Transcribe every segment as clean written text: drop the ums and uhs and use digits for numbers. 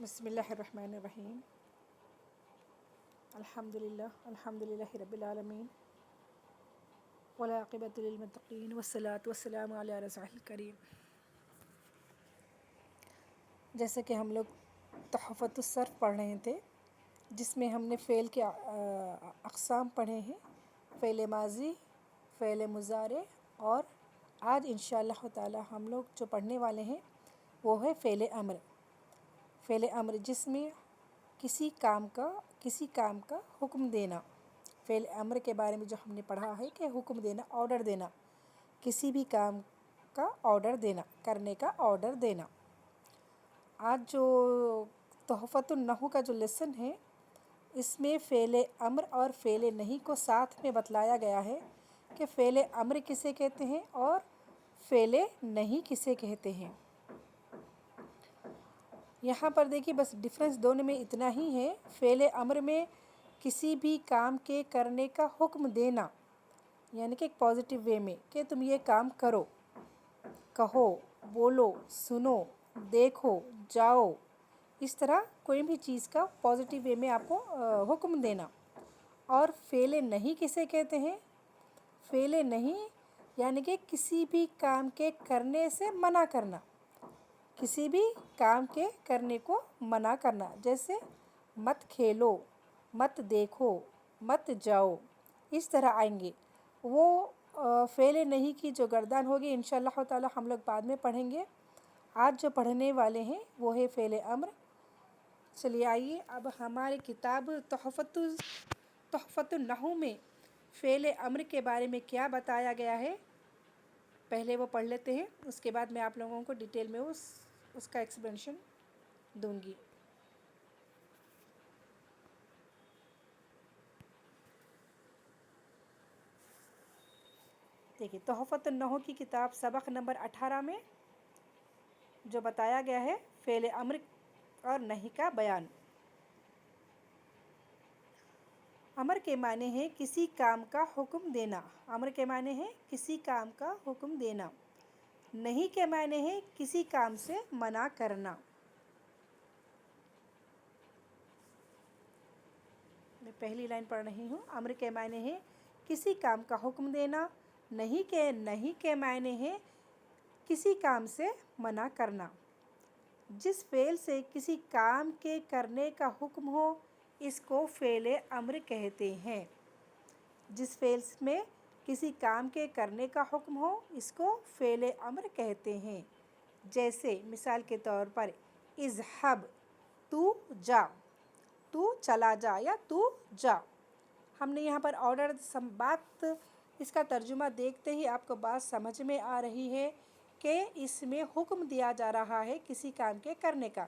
بسم اللہ الرحمن الرحیم الحمدللہ رب العالمین والعاقبۃ للمتقین والصلاۃ والسلام علی رسول کریم۔ جیسے کہ ہم لوگ تحفۃ الصرف پڑھ رہے تھے، جس میں ہم نے فعل کے اقسام پڑھے ہیں، فعل ماضی، فعل مضارع، اور آج انشاءاللہ تعالی ہم لوگ جو پڑھنے والے ہیں وہ ہے فعل امر۔ فعل امر جس میں کسی کام کا حکم دینا۔ فعل امر کے بارے میں جو ہم نے پڑھا ہے کہ حکم دینا، آرڈر دینا، کسی بھی کام کا آرڈر دینا، کرنے کا آرڈر دینا۔ آج جو تحفۃ النحو کا جو لیسن ہے، اس میں فعل امر اور فعل نہیں کو ساتھ میں بتلایا گیا ہے کہ فعل امر کسے کہتے ہیں اور فعل نہیں کسے کہتے ہیں۔ یہاں پر دیکھیے بس ڈفرینس دونوں میں اتنا ہی ہے۔ فعل امر میں کسی بھی کام کے کرنے کا حکم دینا، یعنی کہ ایک پازیٹیو وے میں کہ تم یہ کام کرو، کہو، بولو، سنو، دیکھو، جاؤ، اس طرح کوئی بھی چیز کا پازیٹیو وے میں آپ کو حکم دینا۔ اور فعل نہیں کسے کہتے ہیں؟ فعل نہیں یعنی کہ کسی بھی کام کے کرنے سے منع کرنا، کسی بھی کام کے کرنے کو منع کرنا، جیسے مت کھیلو، مت دیکھو، مت جاؤ، اس طرح آئیں گے۔ وہ فعل نہیں کی جو گردان ہوگی انشاءاللہ تعالی ہم لوگ بعد میں پڑھیں گے۔ آج جو پڑھنے والے ہیں وہ ہے فعل امر۔ چلیے آئیے اب ہماری کتاب تحفۃ النحو میں فعل امر کے بارے میں کیا بتایا گیا ہے، پہلے وہ پڑھ لیتے ہیں، اس کے بعد میں آپ لوگوں کو ڈیٹیل میں اس کا ایکسپلینیشن دوں گی۔ دیکھیے تحفۃ النحو کی کتاب سبق نمبر 18 میں جو بتایا گیا ہے فعل امر اور نہیں کا بیان۔ امر کے معنی ہے کسی کام کا حکم دینا۔ امر کے معنی ہے کسی کام کا حکم دینا۔ نہیں کے معنی ہے کسی کام سے منع کرنا۔ میں پہلی لائن پڑھ رہی ہوں۔ امر کے معنی ہے کسی کام کا حکم دینا۔ نہیں کے معنی ہے کسی کام سے منع کرنا۔ جس فعل سے کسی کام کے کرنے کا حکم ہو اس کو فعل امر کہتے ہیں۔ جس فعل میں کسی کام کے کرنے کا حکم ہو اس کو فعل امر کہتے ہیں۔ جیسے مثال کے طور پر اذهب، تو جا، تو چلا جا یا تو جا۔ ہم نے یہاں پر آرڈر بات اس کا ترجمہ دیکھتے ہی آپ کو بات سمجھ میں آ رہی ہے کہ اس میں حکم دیا جا رہا ہے کسی کام کے کرنے کا۔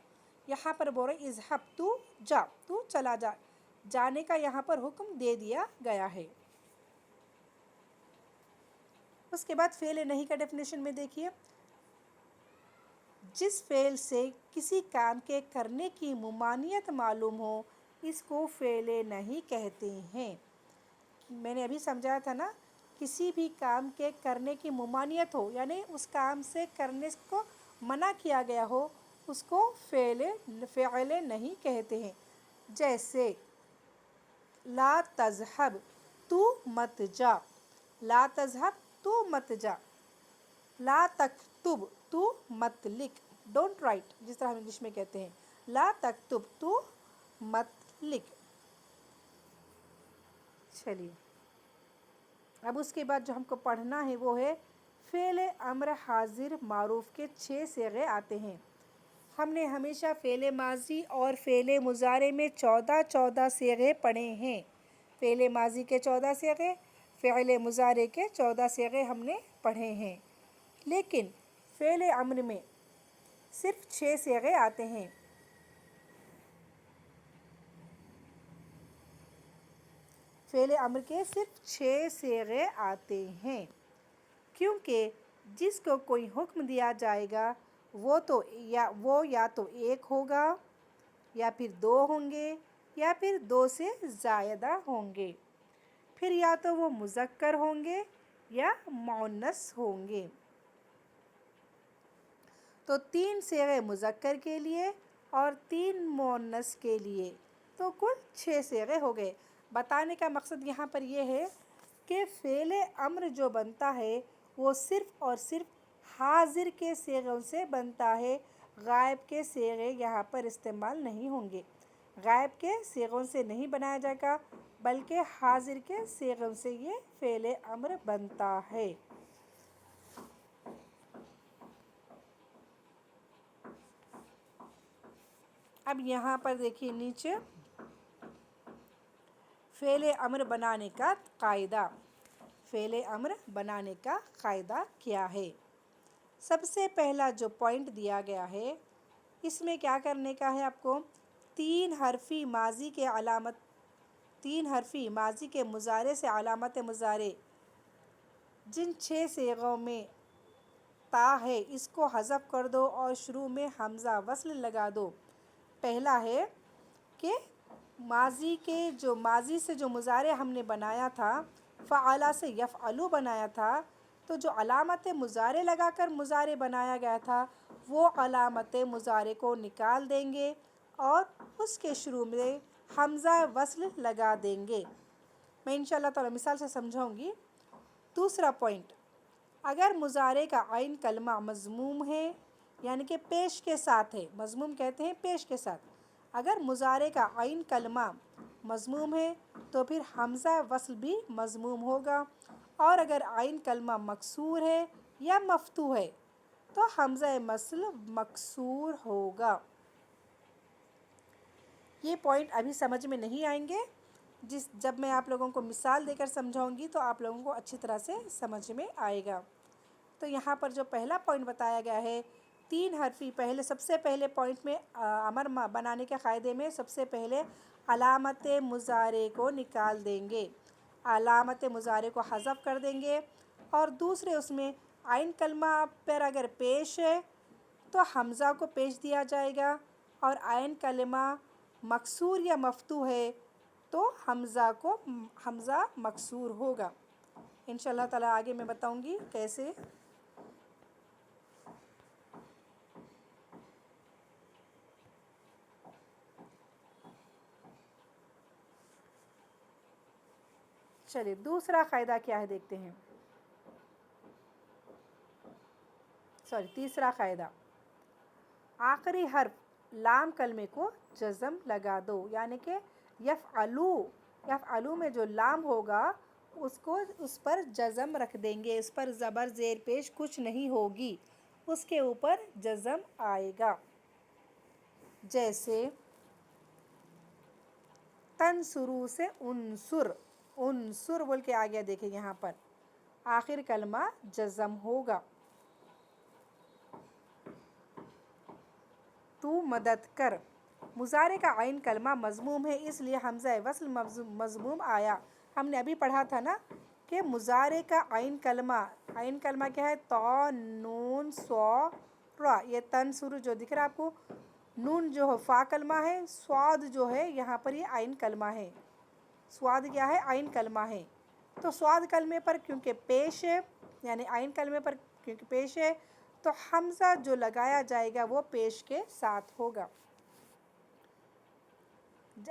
یہاں پر بول رہے اذهب، تو جا، تو چلا جا، جانے کا یہاں پر حکم دے دیا گیا ہے۔ اس کے بعد فعل نہیں کا ڈیفینیشن میں دیکھیے، جس فعل سے کسی کام کے کرنے کی ممانعت معلوم ہو اس کو فعل نہیں کہتے ہیں۔ میں نے ابھی سمجھایا تھا نا، کسی بھی کام کے کرنے کی ممانعت ہو یعنی اس کام سے کرنے کو منع کیا گیا ہو اس کو فعل نہیں کہتے ہیں۔ جیسے لا تذهب، تو مت جا، لا تذهب، تو مت جا، لا تکتب، تو مت لکھ، ڈونٹ رائٹ، جس طرح ہم انگلش میں کہتے ہیں، لا تکتب، تو مت لکھ۔ چلیے اب اس کے بعد جو ہم کو پڑھنا ہے وہ ہے فعل امر حاضر معروف کے 6 صیغے آتے ہیں۔ ہم نے ہمیشہ فعل ماضی اور فعل مضارع میں 14 صیغے پڑھے ہیں۔ فعل ماضی کے 14 صیغے، فعل مضارع کے 14 صیغے ہم نے پڑھے ہیں، لیکن فعل امر میں صرف 6 صیغے آتے ہیں۔ فعل امر کے صرف 6 صیغے آتے ہیں، کیونکہ جس کو کوئی حکم دیا جائے گا وہ یا تو ایک ہوگا یا پھر 2 ہوں گے یا پھر 2 سے زائدہ ہوں گے، پھر یا تو وہ مذکر ہوں گے یا مؤنث ہوں گے۔ تو 3 صیغے مذکر کے لیے اور 3 مؤنث کے لیے، تو کل 6 صیغے ہو گئے۔ بتانے کا مقصد یہاں پر یہ ہے کہ فعل امر جو بنتا ہے وہ صرف اور صرف حاضر کے صیغوں سے بنتا ہے، غائب کے صیغے یہاں پر استعمال نہیں ہوں گے۔ غائب کے صیغوں سے نہیں بنایا جائے گا بلکہ حاضر کے صیغوں سے یہ فعل امر بنتا ہے۔ اب یہاں پر دیکھیے نیچے فعل امر بنانے کا قاعدہ۔ فعل امر بنانے کا قاعدہ کیا ہے؟ سب سے پہلا جو پوائنٹ دیا گیا ہے اس میں کیا کرنے کا ہے آپ کو؟ 3 حرفی ماضی کے مضارع سے علامت مضارع جن 6 صیغوں میں تا ہے اس کو حذف کر دو اور شروع میں حمزہ وصل لگا دو۔ پہلا ہے کہ ماضی سے جو مضارع ہم نے بنایا تھا، فعل سے یفعلو بنایا تھا، تو جو علامت مضارع لگا کر مضارع بنایا گیا تھا وہ علامت مضارع کو نکال دیں گے اور اس کے شروع میں حمزہ وصل لگا دیں گے۔ میں انشاءاللہ تعالی مثال سے سمجھاؤں گی۔ دوسرا پوائنٹ، اگر مضارع کا عین کلمہ مضموم ہے یعنی کہ پیش کے ساتھ ہے، مضموم کہتے ہیں پیش کے ساتھ، اگر مضارع کا عین کلمہ مضموم ہے تو پھر حمزہ وصل بھی مضموم ہوگا، اور اگر عین کلمہ مکسور ہے یا مفتوح ہے تو حمزہ وصل مکسور ہوگا۔ یہ پوائنٹ ابھی سمجھ میں نہیں آئیں گے، جب میں آپ لوگوں کو مثال دے کر سمجھاؤں گی تو آپ لوگوں کو اچھی طرح سے سمجھ میں آئے گا۔ تو یہاں پر جو پہلا پوائنٹ بتایا گیا ہے 3 حرفی، سب سے پہلے پوائنٹ میں امر بنانے کے قاعدے میں سب سے پہلے علامت مضارع کو نکال دیں گے، علامت مضارع کو حذف کر دیں گے، اور دوسرے اس میں عین کلمہ پر اگر پیش ہے تو حمزہ کو پیش دیا جائے گا، اور عین کلمہ مکسور یا مفتوح ہے تو حمزہ مکسور ہوگا۔ انشاءاللہ تعالی آگے میں بتاؤں گی کیسے۔ چلیے دوسرا قاعدہ کیا ہے دیکھتے ہیں۔ تیسرا قاعدہ، آخری حرف لام کلمے کو جزم لگا دو، یعنی کہ یفعلو میں جو لام ہوگا اس پر جزم رکھ دیں گے، اس پر زبر زیر پیش کچھ نہیں ہوگی، اس کے اوپر جزم آئے گا۔ جیسے تنصرو سے انصر بول کے آ گیا، دیکھیں یہاں پر آخر کلمہ جزم ہوگا۔ تو مدد کر، مضارع کا عین کلمہ مضموم ہے اس لیے حمزہ وصل مضموم آیا۔ ہم نے ابھی پڑھا تھا نا کہ مضارع کا عین کلمہ کیا ہے؟ تا، نون، صا، را۔ یہ تنصر جو دکھ رہا ہے آپ کو، نون جو ہے فا کلمہ ہے، صاد جو ہے یہاں پر یہ عین کلمہ ہے۔ صاد کیا ہے؟ عین کلمہ ہے۔ تو صاد کلمے پر کیونکہ پیش ہے، یعنی عین کلمے پر کیونکہ پیش ہے تو حمزہ جو لگایا جائے گا وہ پیش کے ساتھ ہوگا۔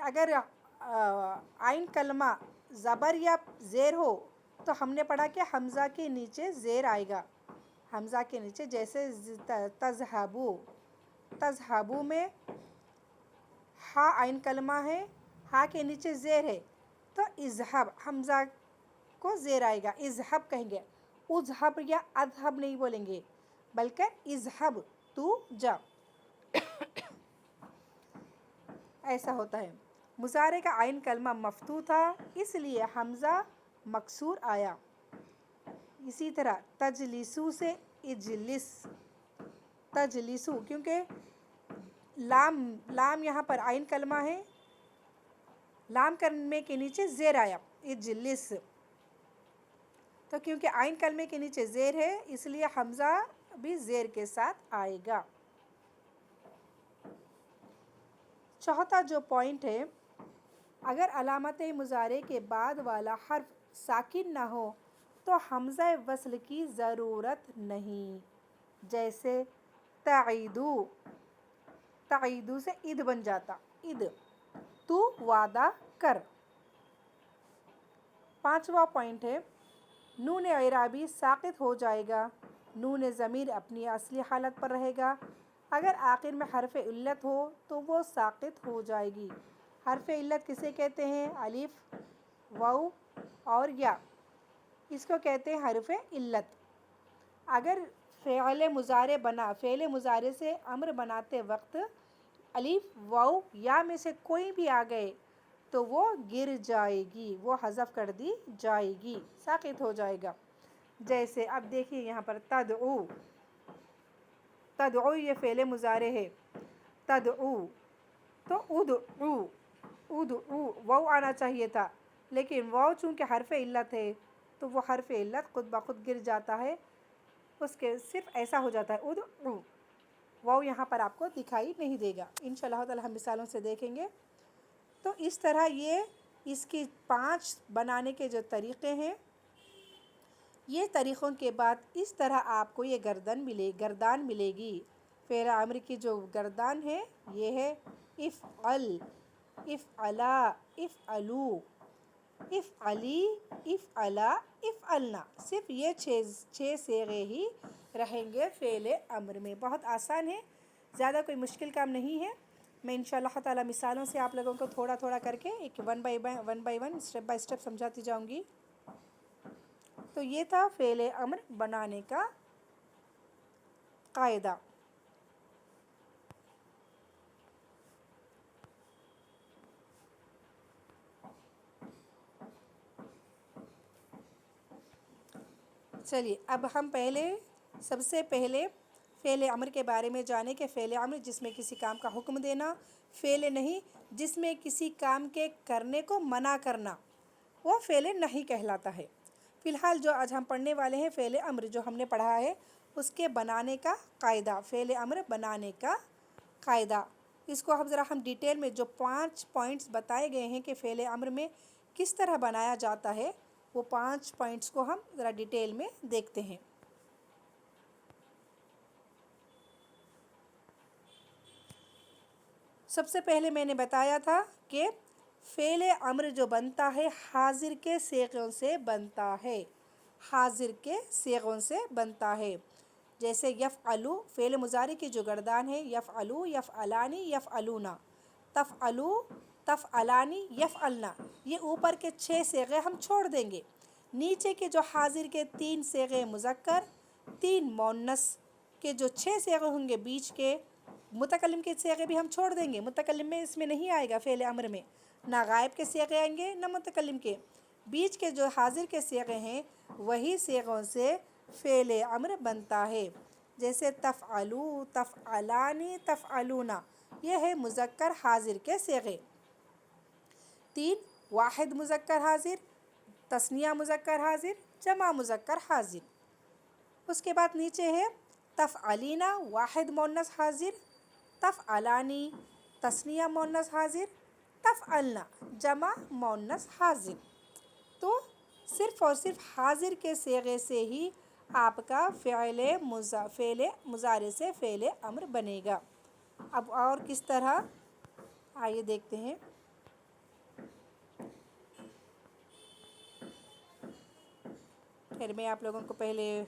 اگر عین کلمہ زبر یا زیر ہو تو ہم نے پڑھا کہ حمزہ کے نیچے زیر آئے گا، حمزہ کے نیچے، جیسے تذہبو میں ہا عین کلمہ ہے، ہا کے نیچے زیر ہے تو اذہب، حمزہ کو زیر آئے گا، اذہب کہیں گے، اذہب یا اذہب نہیں بولیں گے بلکہ اذہب، تو جا، ایسا ہوتا ہے۔ مضارع کا عین کلمہ مفتوح تھا اس لیے حمزہ مکسور آیا۔ اسی طرح تجلسو سے اجلس، تجلسو کیونکہ لام یہاں پر عین کلمہ ہے، لام کلمے کے نیچے زیر آیا، اجلس، تو کیونکہ عین کلمے کے نیچے زیر ہے اس لیے حمزہ بھی زیر کے ساتھ آئے گا۔ چوتھا جو پوائنٹ ہے، اگر علامت مضارع کے بعد والا حرف ساکن نہ ہو تو حمزہ وصل کی ضرورت نہیں۔ جیسے تعیدو، تعیدو سے اد بن جاتا، اد، تو وعدہ کر۔ پانچواں پوائنٹ ہے نون اعرابی ساقط ہو جائے گا، نون ضمیر اپنی اصلی حالت پر رہے گا، اگر آخر میں حرف علت ہو تو وہ ساقط ہو جائے گی۔ حرف علت کسے کہتے ہیں؟ الف، واو اور یا، اس کو کہتے ہیں حرف علت۔ اگر فعل مضارع سے امر بناتے وقت الف، واو، یا میں سے کوئی بھی آ گئے تو وہ گر جائے گی، وہ حذف کر دی جائے گی، ساقط ہو جائے گا۔ جیسے اب دیکھیے یہاں پر تدعو، تدعو یہ فعل مضارع ہے، تدعو تو ادعو، ادعو واو آنا چاہیے تھا، لیکن واو چونکہ حرف علت ہے تو وہ حرف علت خود بخود گر جاتا ہے، اس کے صرف ایسا ہو جاتا ہے ادعو، واو یہاں پر آپ کو دکھائی نہیں دے گا۔ انشاءاللہ تعالی ہم مثالوں سے دیکھیں گے۔ تو اس طرح اس کی 5 بنانے کے جو طریقے ہیں، یہ طریقوں کے بعد اس طرح آپ کو یہ گردان ملے گی۔ فعل امر کی جو گردان ہے یہ ہے افعل، افعلا، افعلو، افعلی، افعلا، افعلنا، صرف یہ 6 صیغے ہی رہیں گے فعل امر میں۔ بہت آسان ہے، زیادہ کوئی مشکل کام نہیں ہے۔ میں انشاءاللہ تعالی مثالوں سے آپ لوگوں کو تھوڑا تھوڑا کر کے ایک one by one step by step سمجھاتی جاؤں گی۔ تو یہ تھا فعل امر بنانے کا قاعدہ۔ چلیے اب ہم سب سے پہلے فعل امر کے بارے میں جانے کہ فعل امر جس میں کسی کام کا حکم دینا، فعل نہیں جس میں کسی کام کے کرنے کو منع کرنا، وہ فعل نہیں کہلاتا ہے۔ فی الحال جو آج ہم پڑھنے والے ہیں فعل امر جو ہم نے پڑھا ہے اس کے بنانے کا قاعدہ، فعل امر بنانے کا قاعدہ، اس کو ہم ڈیٹیل میں جو 5 پوائنٹس بتائے گئے ہیں کہ فعل امر میں کس طرح بنایا جاتا ہے، وہ 5 پوائنٹس کو ہم ذرا ڈیٹیل میں دیکھتے ہیں۔ سب سے پہلے میں نے بتایا تھا کہ فعل امر جو بنتا ہے حاضر کے صیغوں سے بنتا ہے، حاضر کے صیغوں سے بنتا ہے۔ جیسے یفعلو فعل مضارع کی جو گردان ہے، یفعلو، یفعلانی، یفعلونا، تفعلو، تفعلانی، یفعلنا، یہ اوپر کے 6 صیغے ہم چھوڑ دیں گے۔ نیچے کے جو حاضر کے 3 صیغے مذکر، 3 مؤنث کے جو 6 صیغے ہوں گے، بیچ کے متکلم کے صیغے بھی ہم چھوڑ دیں گے، متکلم میں اس میں نہیں آئے گا فعل امر میں، نہ غائب کے صیغے آئیں گے نہ متکلم کے، بیچ کے جو حاضر کے صیغے ہیں وہی صیغوں سے فعل امر بنتا ہے۔ جیسے تفعلو، تفعلانی، تفعلونا، یہ ہے مذکر حاضر کے صیغے۔ 3 واحد مذکر حاضر، تثنیہ مذکر حاضر، جمع مذکر حاضر۔ اس کے بعد نیچے ہے تفعلینا واحد مؤنث حاضر، تفعلانی تثنیہ مؤنث حاضر، تفعلنا جمع مؤنث حاضر۔ تو صرف اور صرف حاضر کے صیغے سے ہی آپ کا فعل مضارع سے فعل امر بنے گا۔ اب اور کس طرح، آئیے دیکھتے ہیں۔ پھر میں آپ لوگوں کو پہلے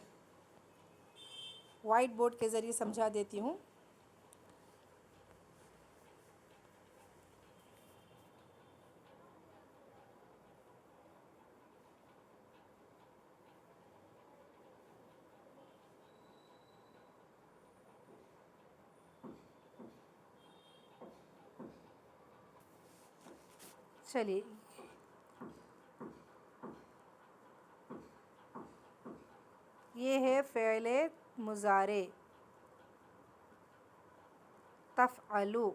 وائٹ بورڈ کے ذریعے سمجھا دیتی ہوں۔ چلیے یہ ہے فعل مضارع تفعلو،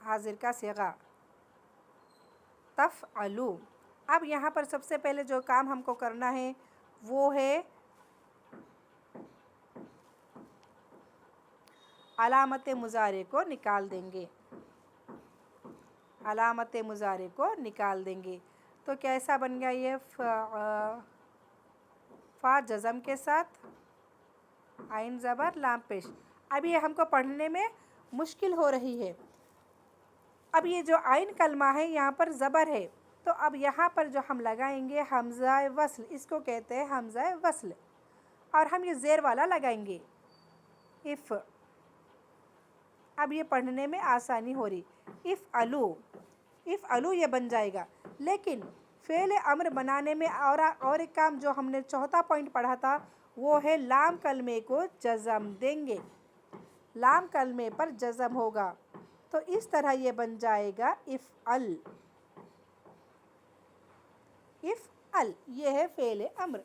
حاضر کا صیغہ تفعلو۔ اب یہاں پر سب سے پہلے جو کام ہم کو کرنا ہے وہ ہے علامت مضارع کو نکال دیں گے، علامت مضارع کو نکال دیں گے۔ تو کیسا بن گیا یہ؟ فا جزم کے ساتھ، عین زبر لام پیش۔ اب یہ ہم کو پڑھنے میں مشکل ہو رہی ہے۔ اب یہ جو عین کلمہ ہے یہاں پر زبر ہے، تو اب یہاں پر جو ہم لگائیں گے حمزہ وصل، اس کو کہتے ہیں حمزہ وصل، اور ہم یہ زیر والا لگائیں گے اف۔ اب یہ پڑھنے میں آسانی ہو رہی، افعلو یہ بن جائے گا۔ لیکن فعل امر بنانے میں اور ایک کام جو ہم نے چوتھا پوائنٹ پڑھا تھا وہ ہے لام کلمے کو جزم دیں گے، لام کلمے پر جزم ہوگا، تو اس طرح یہ بن جائے گا افعل۔ افعل یہ ہے فعل امر،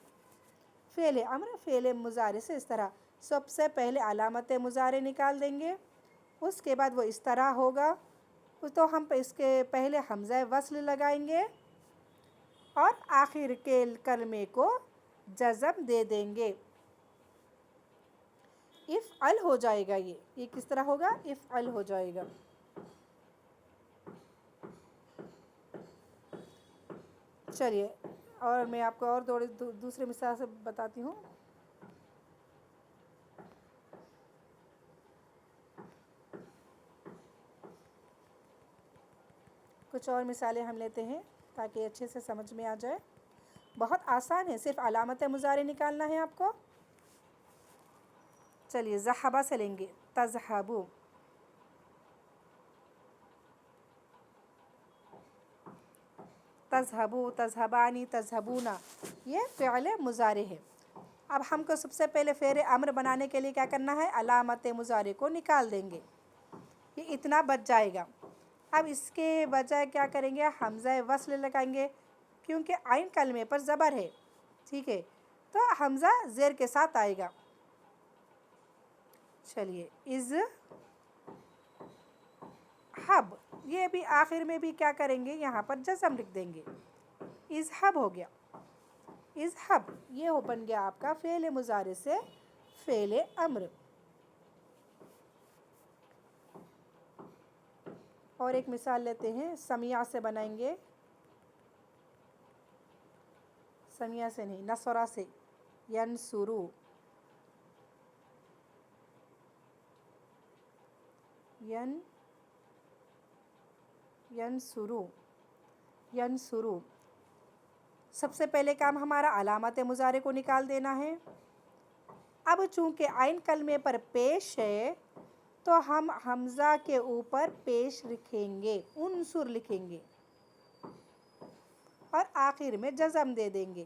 فعل مضارع سے اس طرح سب سے پہلے علامت مضارع نکال دیں گے، اس کے بعد وہ اس طرح ہوگا، تو ہم اس کے پہلے حمزہ وصل لگائیں گے اور آخر کے کلمے کو جزم دے دیں گے، افعل ہو جائے گا۔ یہ کس طرح ہوگا؟ افعل ہو جائے گا۔ چلیے اور میں آپ کو اور دوسرے مثال سے بتاتی ہوں۔ کچھ اور مثالیں ہم لیتے ہیں تاکہ اچھے سے سمجھ میں آ جائے۔ بہت آسان ہے، صرف علامت مضارع نکالنا ہے آپ کو۔ چلیے ذہبہ سے لیں گے، تذہبو، تذہبو، تذہبانی، تذہبونا، یہ فعل مضارع ہے۔ اب ہم کو سب سے پہلے فعل امر بنانے کے لیے کیا کرنا ہے؟ علامت مضارع کو نکال دیں گے، یہ اتنا بچ جائے گا۔ اب اس کے بجائے کیا کریں گے؟ حمزہ وصل لگائیں گے، کیونکہ عین کلمے پر زبر ہے، ٹھیک ہے، تو حمزہ زیر کے ساتھ آئے گا۔ چلیے اذہب، یہ بھی آخر میں بھی کیا کریں گے؟ یہاں پر جزم لکھ دیں گے، اذہب ہو گیا، اذہب یہ بن گیا آپ کا فعل مضارع سے فعل امر۔ اور ایک مثال لیتے ہیں، سمیع سے بنائیں گے، سمیع سے نہیں، نصرہ سے، ینصرو، ینصرو، ینصرو۔ سب سے پہلے کام ہمارا علامت مضارع کو نکال دینا ہے۔ اب چونکہ عین کلمے پر پیش ہے تو ہم حمزہ کے اوپر پیش لکھیں گے، انصر لکھیں گے اور آخر میں جزم دے دیں گے،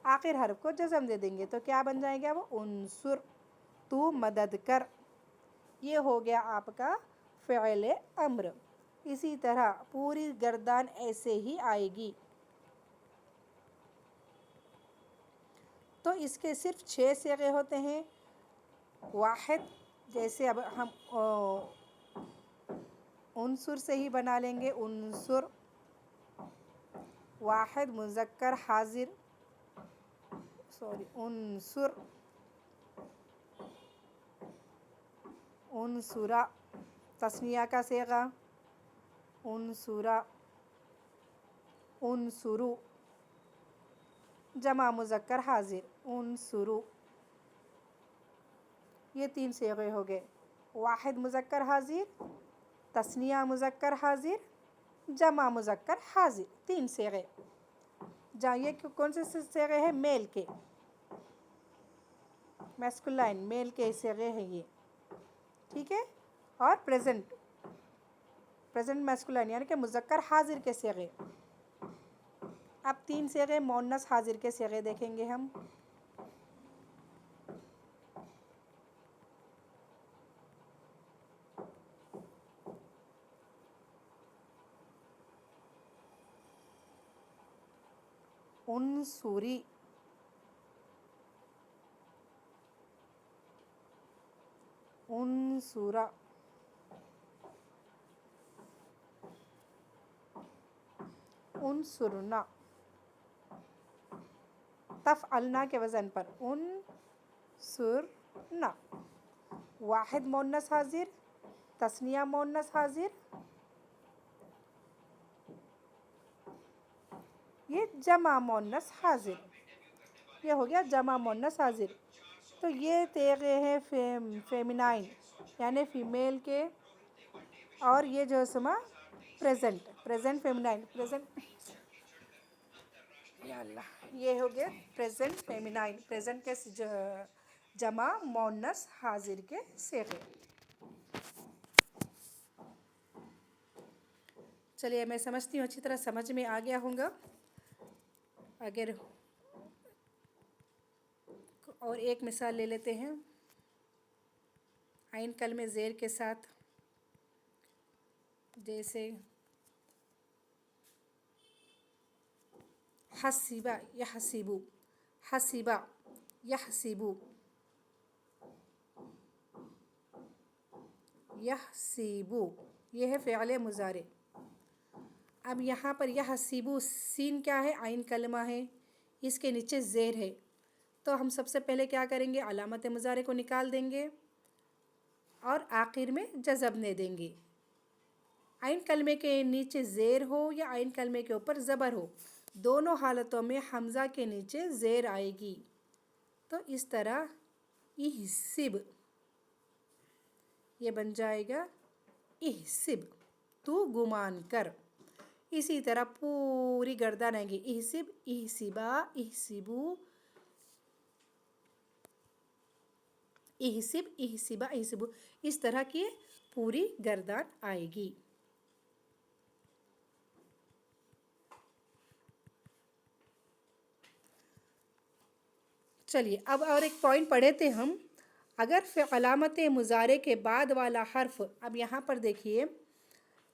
آخر حرف کو جزم دے دیں گے، تو کیا بن جائے گا؟ وہ انصر، تو مدد کر۔ یہ ہو گیا آپ کا فعل امر۔ اسی طرح پوری گردان ایسے ہی آئے گی۔ تو اس کے صرف 6 صیغے ہوتے ہیں۔ واحد، جیسے اب ہم انصر سے ہی بنا لیں گے، انصر، واحد مذکر حاضر، انصر، انصرا، تثنیہ کا صیغہ، انصرا، انصرو، جمع مذکر حاضر، انصرو۔ یہ 3 صیغے ہو گئے، واحد مذکر حاضر، تثنیہ مذکر حاضر، جمع مذکر حاضر، 3 صیغے۔ یہ کون سے صیغے ہیں؟ میل کے، میسکولائن، میل کے صیغے ہیں یہ، ٹھیک ہے، اور پریزنٹ میسکولائن یعنی کہ مذکر حاضر کے صیغے۔ اب 3 صیغے مؤنث حاضر کے صیغے دیکھیں گے ہم۔ انصری، انصرا، انصرنا، تفعلنا کے وزن پر، انصرنا، واحد مؤنث حاضر، تثنیہ مؤنث حاضر، یہ جمع مؤنث حاضر، یہ ہو گیا جمع مؤنث حاضر۔ تو یہ صیغے ہیں فیمینائن، یعنی فیمیل کے، اور یہ جو سما پریزنٹ فیمینائن، یا اللہ، یہ ہو گیا پریزنٹ فیمینائن، پریزنٹ کے جمع مؤنث حاضر کے صیغے۔ چلیے میں سمجھتی ہوں اچھی طرح سمجھ میں آ گیا ہوں گا۔ اگر اور ایک مثال لے لیتے ہیں عین کلمے زیر کے ساتھ، جیسے حسیبہ یحسبو، حسیبہ یحسبو، یحسبو، یہ ہے فعل مضارع۔ اب یہاں پر یحسبو سین کیا ہے؟ عین کلمہ ہے، اس کے نیچے زیر ہے، تو ہم سب سے پہلے کیا کریں گے؟ علامت مضارع کو نکال دیں گے اور آخر میں جزم دے دیں گے۔ عین کلمے کے نیچے زیر ہو یا عین کلمے کے اوپر زبر ہو، دونوں حالتوں میں حمزہ کے نیچے زیر آئے گی، تو اس طرح احسب یہ بن جائے گا احسب، تو گمان کر۔ اسی طرح پوری گردان آئیں گی، احسب احسبا احسبو، احسب احسبا احسبو، اس طرح کی پوری گردان آئے گی۔ چلیے اب اور ایک پوائنٹ پڑھے تھے ہم، اگر علامت مضارع کے بعد والا حرف، اب یہاں پر دیکھیے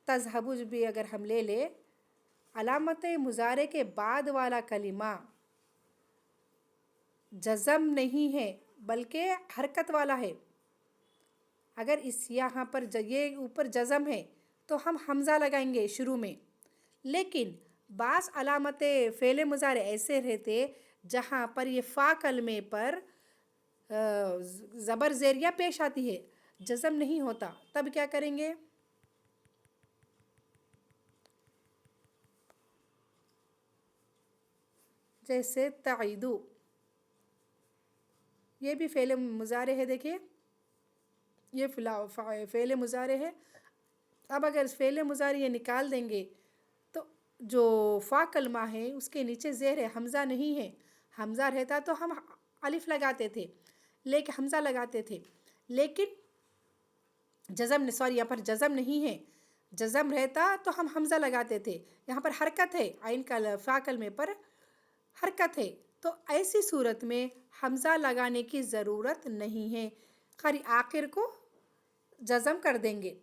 تذہبو بھی اگر ہم لے لیں، علامت مضارع کے بعد والا کلمہ جزم نہیں ہے بلکہ حرکت والا ہے۔ اگر اس یہاں پر یہ اوپر جزم ہے تو ہم حمزہ لگائیں گے شروع میں، لیکن بعض علامت فعل مضارع ایسے رہتے جہاں پر یہ فا کلمے پر زبر زیریا پیش آتی ہے، جزم نہیں ہوتا، تب کیا کریں گے؟ جیسے تعیدو، یہ بھی فعل مضارع ہے، دیکھیے یہ فعل مضارع ہے۔ اب اگر فعل مضارع یہ نکال دیں گے تو جو فا کلمہ ہے اس کے نیچے زیر ہے، حمزہ نہیں ہے۔ حمزہ رہتا تو ہم الف لگاتے تھے، حمزہ لگاتے تھے، لیکن یہاں پر جزم نہیں ہے، جزم رہتا تو ہم حمزہ لگاتے تھے، یہاں پر حرکت ہے، فا کلمے پر حرکت ہے، تو ایسی صورت میں حمزہ لگانے کی ضرورت نہیں ہے، خالی آخر کو جزم کر دیں گے،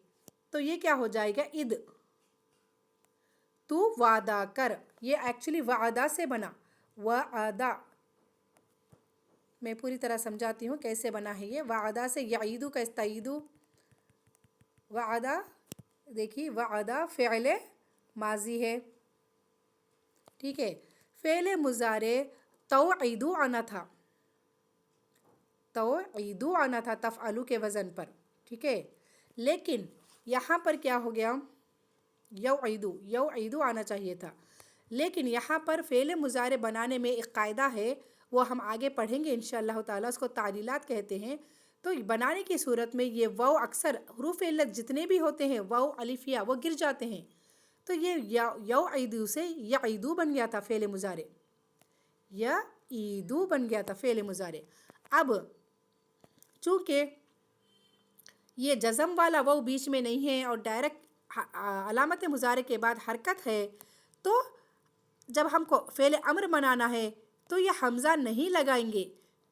تو یہ کیا ہو جائے گا؟ اِد، تو وعدہ کر، یہ ایکچولی وعدہ سے بنا، وعدہ، میں پوری طرح سمجھاتی ہوں کیسے بنا ہے یہ، وعدہ سے یعیدو کا استعیدو، وعدہ، دیکھیے وعدہ فعل ماضی ہے، ٹھیک ہے، فعل مضارع توعیدو آنا تھا، توعیدو آنا تھا تفعلو کے وزن پر، ٹھیک ہے، لیکن یہاں پر کیا ہو گیا؟ یوعیدو آنا چاہیے تھا، لیکن یہاں پر فعل مضارع بنانے میں ایک قاعدہ ہے، وہ ہم آگے پڑھیں گے انشاءاللہ تعالیٰ، اس کو تعلیلات کہتے ہیں۔ تو بنانے کی صورت میں یہ واو اکثر حروف علت جتنے بھی ہوتے ہیں، واو الف یا، وہ گر جاتے ہیں، تو یہ یوعیدو سے یعیدو بن گیا تھا فعل مضارع، یعیدو بن گیا تھا فعل مضارع۔ اب چونکہ یہ جزم والا واو بیچ میں نہیں ہے اور ڈائریکٹ علامت مضارع کے بعد حرکت ہے، تو جب ہم کو فعل امر بنانا ہے تو یہ حمزہ نہیں لگائیں گے،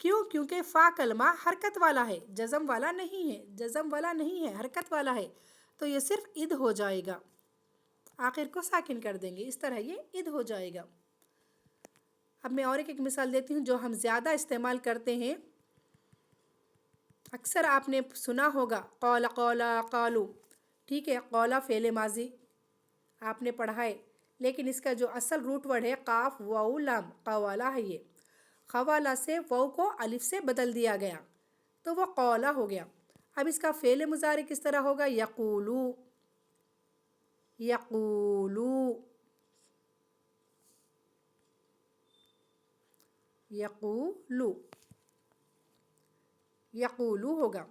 کیوں؟ کیونکہ فا کلمہ حرکت والا ہے، جزم والا نہیں ہے، حرکت والا ہے، تو یہ صرف اِد ہو جائے گا، آخر کو ساکن کر دیں گے، اس طرح یہ اِد ہو جائے گا۔ اب میں اور ایک مثال دیتی ہوں جو ہم زیادہ استعمال کرتے ہیں، اکثر آپ نے سنا ہوگا قال قولا قالو، ٹھیک ہے، قولا فعل ماضی آپ نے پڑھا ہے، لیکن اس کا جو اصل روٹ ورڈ ہے قاف واو لام، قوالا ہے، یہ قوالا سے واو کو الف سے بدل دیا گیا تو وہ قولا ہو گیا۔ اب اس کا فعل مضارع کس طرح ہوگا؟ یقولو، یقولو، یقولو، یقولو ہوگا۔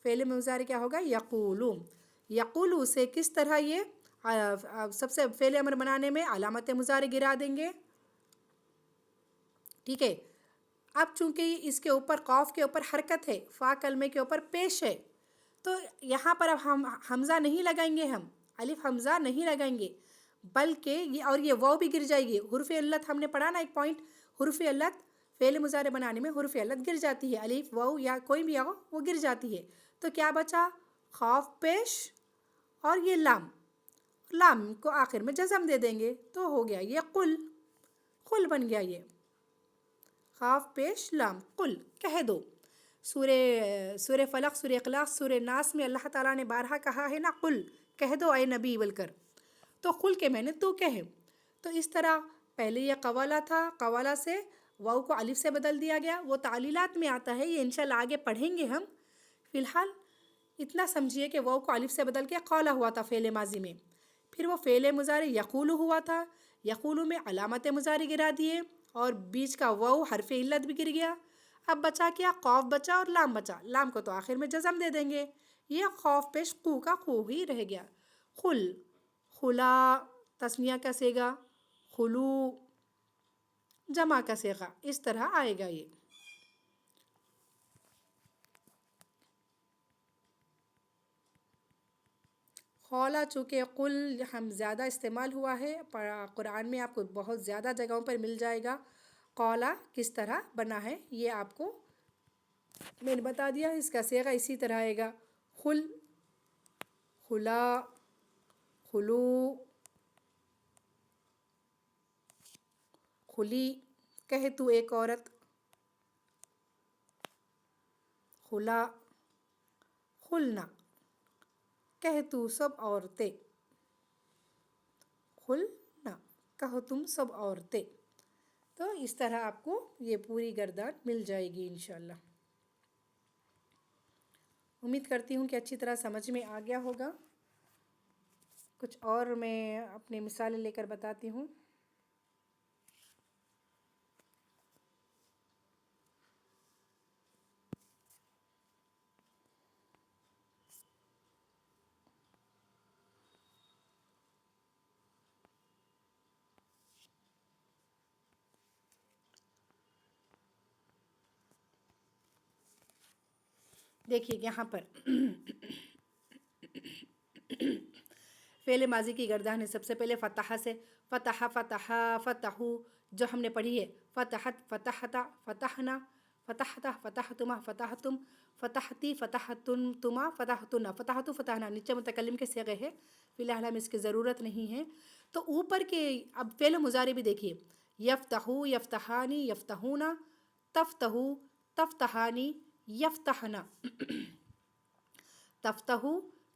فعل مضارع کیا ہوگا؟ یقولو. یقولو سے کس طرح یہ سب سے فعل امر بنانے میں علامت مضارع گرا دیں گے. ٹھیک ہے. اب چونکہ اس کے اوپر قاف کے اوپر حرکت ہے، فا کلمے کے اوپر پیش ہے، تو یہاں پر اب ہم حمزہ نہیں لگائیں گے، ہم الف حمزہ نہیں لگائیں گے، بلکہ یہ واو بھی گر جائے گی. حرف علت ہم نے پڑھا نا ایک پوائنٹ، حرف علت فعل مضارع بنانے میں حرف علت گر جاتی ہے، الف واو یا کوئی بھی ہو وہ گر جاتی ہے. تو کیا بچا؟ خاف پیش اور یہ لام. لام کو آخر میں جزم دے دیں گے تو ہو گیا یہ قل. قل بن گیا یہ خاف پیش لام. قل کہہ دو. سورہ فلق، سورہ اخلاص، سورہ ناس میں اللہ تعالیٰ نے بارہا کہا ہے نا قل، کہہ دو اے نبی بول کر. تو قل کے میں نے تو کہے. تو اس طرح پہلے یہ قوالا تھا، قوالا سے واو کو الف سے بدل دیا گیا، وہ تعلیلات میں آتا ہے، یہ انشاءاللہ آگے پڑھیں گے ہم. فی الحال اتنا سمجھیے کہ واو کو الف سے بدل کے قولا ہوا تھا فعل ماضی میں، پھر وہ فعل مضارع یقول ہوا تھا، یقول میں علامت مضارع گرا دیے اور بیچ کا واو حرف علت بھی گر گیا. اب بچا کیا؟ قاف بچا اور لام بچا. لام کو تو آخر میں جزم دے دیں گے، یہ خوف پیش قو کا قو ہی رہ گیا. خل، خلا تسنیہ کا صیغہ، خلو جمع کا صیغہ، اس طرح آئے گا یہ. خولا چونکہ قل ہم زیادہ استعمال ہوا ہے قرآن میں، آپ کو بہت زیادہ جگہوں پر مل جائے گا. قولا کس طرح بنا ہے یہ آپ کو میں نے بتا دیا. اس کا صیغہ اسی طرح آئے گا. خل، خلا، خلو، خلی کہے تو ایک عورت، خلا، خلنا کہے تو سب عورتیں، خلنا کہو تم سب عورتیں. تو اس طرح آپ کو یہ پوری گردان مل جائے گی انشاءاللہ. امید کرتی ہوں کہ اچھی طرح سمجھ میں آ گیا ہوگا. کچھ اور میں اپنی مثالیں لے کر بتاتی ہوں. دیکھیے یہاں پر فعل ماضی کی گردان ہے. سب سے پہلے فتح سے، فتح، فتح، فتحو جو ہم نے پڑھی ہے. فتحت، فتحتا، فتحنا، فتحتا، فتحتما، فتحتم، فتحتی، فتحتما، فتحتنا، فتحتو، فتحنا نیچے متکلم کے صیغے ہے، فی الحال ہمیں اس کی ضرورت نہیں ہے. تو اوپر کے اب فعل مضارع بھی دیکھیے. یفتحو، یفتحانی، یفتحونا، تفتحو، تفتحانی، یفتحنا، تفتحو،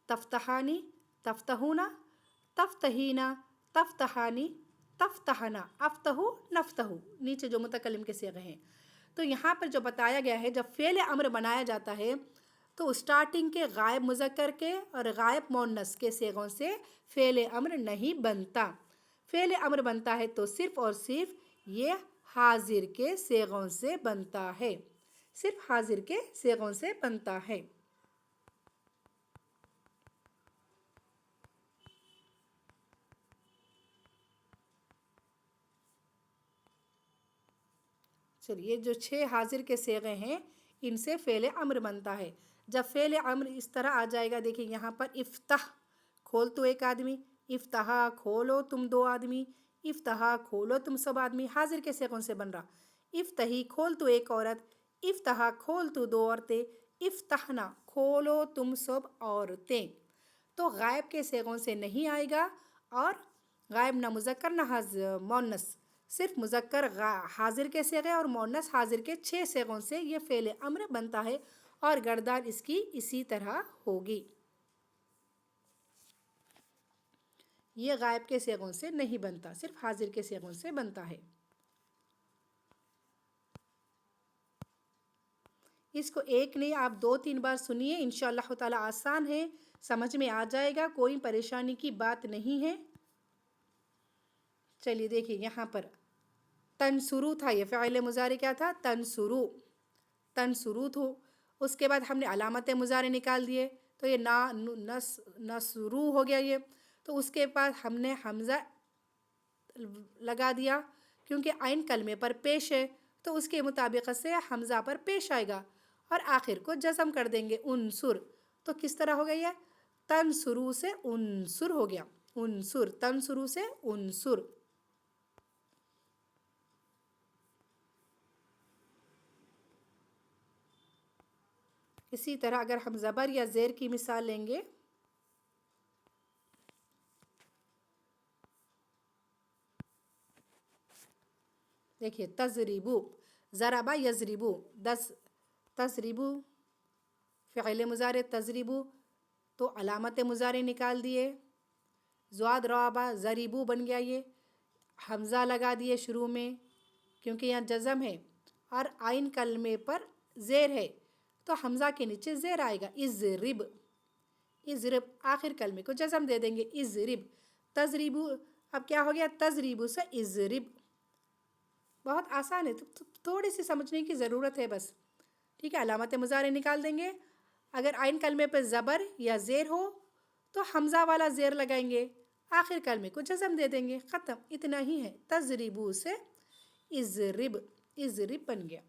تفتحانی، تفتحونا، تفتحینا، تفتحانی، تفتحنا، افتحو، نفتحو نیچے جو متکلم کے صیغے ہیں. تو یہاں پر جو بتایا گیا ہے جب فعل امر بنایا جاتا ہے تو اسٹارٹنگ کے غائب مذکر کے اور غائب مؤنث کے صیغوں سے فعل امر نہیں بنتا. فعل امر بنتا ہے تو صرف اور صرف یہ حاضر کے صیغوں سے بنتا ہے، صرف حاضر کے صیغوں سے بنتا ہے. چلیے جو 6 حاضر کے صیغے ہیں ان سے فعل امر بنتا ہے. جب فعل امر اس طرح آ جائے گا، دیکھیں یہاں پر افتح کھول تو ایک آدمی، افتحا کھولو تم 2 آدمی، افتحا کھولو تم سب آدمی، حاضر کے صیغوں سے بن رہا. افتحی کھول تو ایک عورت، افتحا کھول تو 2 عورتیں، افتحنا کھولو تم سب عورتیں. تو غائب کے صیغوں سے نہیں آئے گا، اور غائب نہ مذکر نہ مؤنث، صرف مذکر حاضر کے صیغے اور مؤنث حاضر کے 6 صیغوں سے یہ فعل امر بنتا ہے، اور گردان اس کی اسی طرح ہوگی. یہ غائب کے صیغوں سے نہیں بنتا، صرف حاضر کے صیغوں سے بنتا ہے. اس کو ایک نہیں آپ 2-3 بار سنیے، انشاءاللہ تعالی آسان ہے، سمجھ میں آ جائے گا، کوئی پریشانی کی بات نہیں ہے. چلیے دیکھیے یہاں پر تنصرو تھا، یہ فعل مضارع کیا تھا؟ تنصرو، تنصرو تھو. اس کے بعد ہم نے علامت مضارع نکال دیے، تو یہ نسرو ہو گیا یہ، تو اس کے بعد ہم نے حمزہ لگا دیا کیونکہ عین کلمے پر پیش ہے تو اس کے مطابق سے حمزہ پر پیش آئے گا، اور آخر کو جزم کر دیں گے انصر. تو کس طرح ہو گیا یہ؟ تنصرو سے انصر ہو گیا، انصر، تنصرو سے انصر. اسی طرح اگر ہم زبر یا زیر کی مثال لیں گے، دیکھیے تضریبو، ضربا یضربو، تضریبو فعل مضارع تضریبو، تو علامت مضارع نکال دیے، زواد رابا ضریبو بن گیا، یہ حمزہ لگا دیے شروع میں کیونکہ یہاں جزم ہے، اور عین کلمے پر زیر ہے تو حمزہ کے نیچے زیر آئے گا، اضرب، اضرب، آخر کلمے کو جزم دے دیں گے، اضرب. تضریبو اب کیا ہو گیا؟ تضریبو سے اضرب. بہت آسان ہے، تو تھوڑی سی سمجھنے کی ضرورت ہے بس. ٹھیک ہے، علامت مضارع نکال دیں گے، اگر عین کلمے پہ زبر یا زیر ہو تو حمزہ والا زیر لگائیں گے، آخر کلمے کو جزم دے دیں گے، ختم، اتنا ہی ہے. تضریبو سے اضرب، اضرب بن گیا.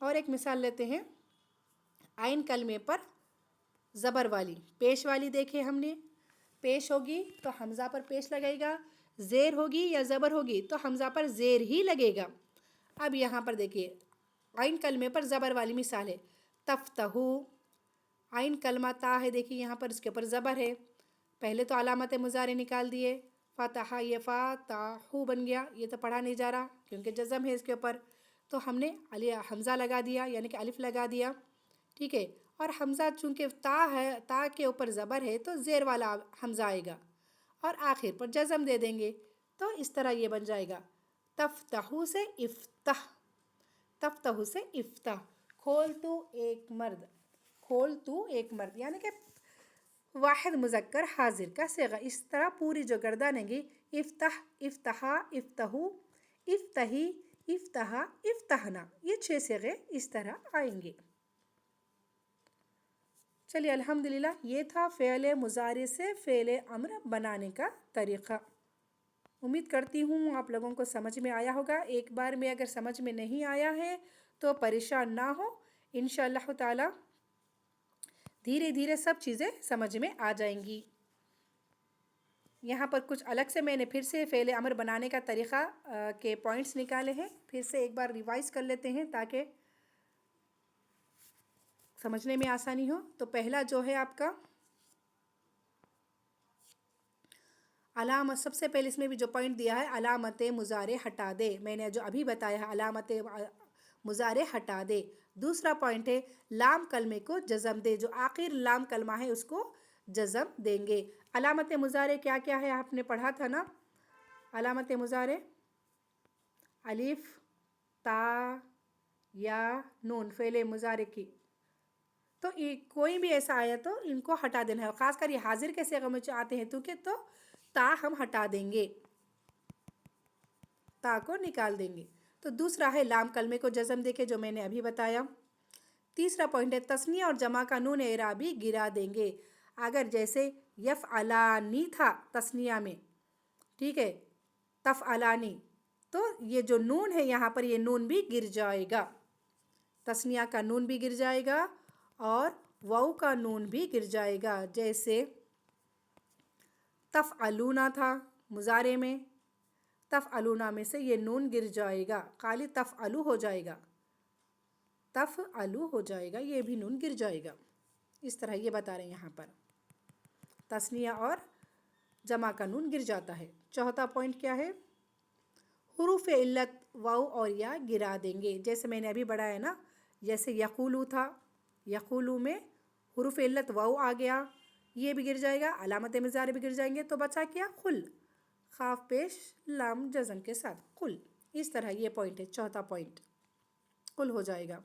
اور ایک مثال لیتے ہیں، عین کلمے پر زبر والی، پیش والی دیکھیں ہم نے، پیش ہوگی تو حمزہ پر پیش لگے گا، زیر ہوگی یا زبر ہوگی تو حمزہ پر زیر ہی لگے گا. اب یہاں پر دیکھیے عین کلمے پر زبر والی مثال ہے، تفتحو، عین کلمہ تا ہے، دیکھیے یہاں پر اس کے اوپر زبر ہے، پہلے تو علامت مضارع نکال دیے، فتح، یہ فاتحو بن گیا، یہ تو پڑھا نہیں جا رہا کیونکہ جزم ہے اس کے اوپر، تو ہم نے حمزہ لگا دیا یعنی کہ الف لگا دیا. ٹھیک ہے، اور حمزہ چونکہ تا ہے، تا کے اوپر زبر ہے تو زیر والا حمزہ آئے گا اور آخر پر جزم دے دیں گے، تو اس طرح یہ بن جائے گا تفتحو سے افتح، تفتحو سے افتح، کھول تو ایک مرد، کھول تو ایک مرد یعنی کہ واحد مذکر حاضر کا صیغہ. اس طرح پوری جو گردان ہے گی، افتح، افتحا، افتحو، افتحی، افتحا، افتحنا، یہ 6 صیغے اس طرح آئیں گے. چلیے الحمدللہ یہ تھا فعل مضارع سے فعل امر بنانے کا طریقہ. امید کرتی ہوں آپ لوگوں کو سمجھ میں آیا ہوگا. ایک بار میں اگر سمجھ میں نہیں آیا ہے تو پریشان نہ ہو، انشاءاللہ تعالی دھیرے دھیرے سب چیزیں سمجھ میں آ جائیں گی. یہاں پر کچھ الگ سے میں نے پھر سے فعل امر بنانے کا طریقہ کے پوائنٹس نکالے ہیں، پھر سے ایک بار ریوائز کر لیتے ہیں تاکہ سمجھنے میں آسانی ہو. تو پہلا جو ہے آپ کا علامت، سب سے پہلے اس میں بھی جو پوائنٹ دیا ہے علامت مضارع ہٹا دے، میں نے جو ابھی بتایا ہے علامت مضارع ہٹا دے. دوسرا پوائنٹ ہے لام کلمے کو جزم دے، جو آخر لام کلمہ ہے اس کو جزم دیں گے. علامت مضارع کیا کیا ہے آپ نے پڑھا تھا نا؟ علامت مضارع الف، تا، یا، نون فعل مضارع کی، تو کوئی بھی ایسا آیا تو ان کو ہٹا دینا ہے، خاص کر یہ حاضر کے صیغے میں آتے ہیں تو تا ہم ہٹا دیں گے، تا کو نکال دیں گے. تو دوسرا ہے لام کلمے کو جزم دے کے، جو میں نے ابھی بتایا. تیسرا پوائنٹ ہے تثنیہ اور جمع کا نون اعرابی گرا دیں گے. اگر جیسے یفعلانی تھا تثنیہ میں، ٹھیک ہے، تفعلانی، تو یہ جو نون ہے یہاں پر یہ نون بھی گر جائے گا، تثنیہ کا نون بھی گر جائے گا اور واو کا نون بھی گر جائے گا. جیسے تفعلونا تھا مضارع میں، تفعلونا میں سے یہ نون گر جائے گا، خالی تفعلو ہو جائے گا، تفعلو ہو جائے گا، یہ بھی نون گر جائے گا. اس طرح یہ بتا رہے ہیں یہاں پر تثنیہ اور جمع کا نون گر جاتا ہے. چوتھا پوائنٹ کیا ہے؟ حروف علت واو اور یا گرا دیں گے. جیسے میں نے ابھی بڑھایا نا، جیسے یقولو تھا، یقولو میں حروف علت واو آ گیا، یہ بھی گر جائے گا، علامت مضارع بھی گر جائیں گے، تو بچا کیا؟ قل، خاف پیش لام جزم کے ساتھ قل. اس طرح یہ پوائنٹ ہے، چوتھا پوائنٹ قل ہو جائے گا.